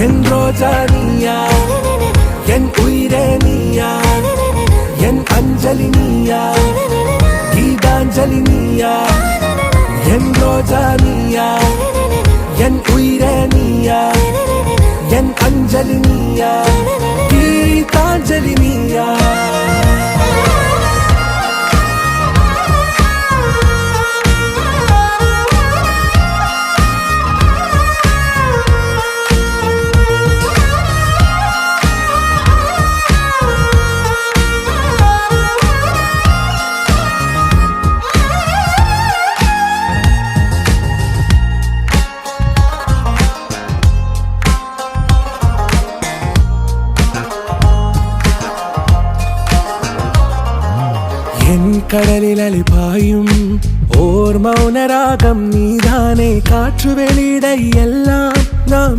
என் ரோஜா நீயா, என் உயிரே நீயா, என் அஞ்சலி நீயா, கீதாஞ்சலி நீயா. என் ரோஜா நீயா, என் உயிரே நீயா, என் அஞ்சலி நீயா, கீதாஞ்சலி நீயா. என் கடலில் அலிபாயும் ஓர் மௌன ராகம் நீதானே. காற்று வெளியிட எல்லாம் நாம்